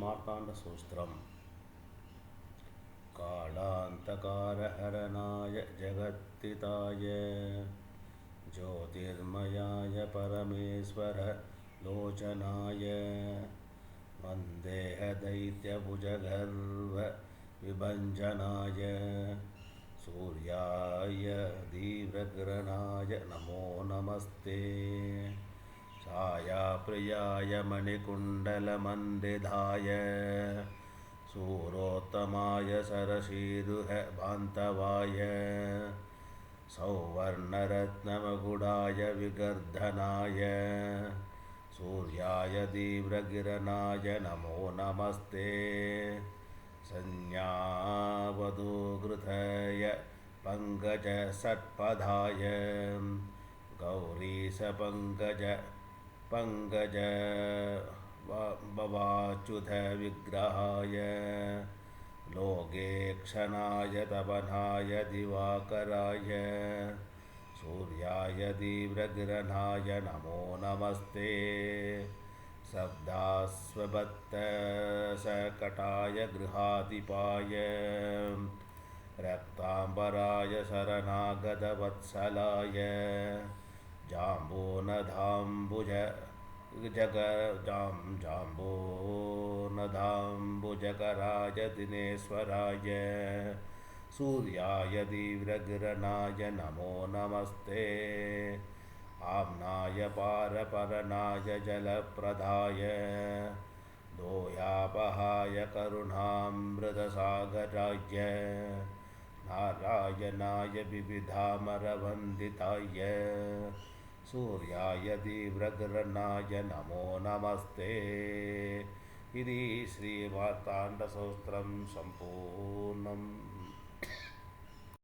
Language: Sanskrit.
श्रीमार्ताण्डसूत्रम् कालान्तकारहरणाय जगत्थिताय ज्योतिर्मयाय परमेश्वर लोचनाय वन्देह दैत्यभुजगर्व विभञ्जनाय सूर्याय दीव्रकिरणाय नमो नमस्ते छायाप्रियाय मणिकुण्डलमण्डिताय सूरोत्तमाय सरसीरुह भान्तवाय सौवर्णरत्नमकुडाय विगर्धनाय सूर्याय दीव्रकिरणाय नमो नमस्ते संज्ञावधूकृतय पङ्कजषट्पदाय गौरीशपङ्कज भवाच्युत विग्रहाय लोकेक्षणाय तपनाय दिवाकराय सूर्याय दीव्रकिरणाय नमो नमस्ते शब्दास्वबद्धसकटाय गृहाधिपाय रक्ताम्बराय शरणागतवत्सलाय जाम्बूनदाम्बुजकराय दिनेश्वराय सूर्याय दीव्रकिरणाय नमो नमस्ते आम्नाय पारपरनाय जलप्रदाय दोयापहाय करुणामृतसागराय नारायणाय विविधामरवन्दिताय सूर्याय दीव्रकिरणाय नमो नमस्ते इति श्रीमार्ताण्डसूत्रं सम्पूर्णम्।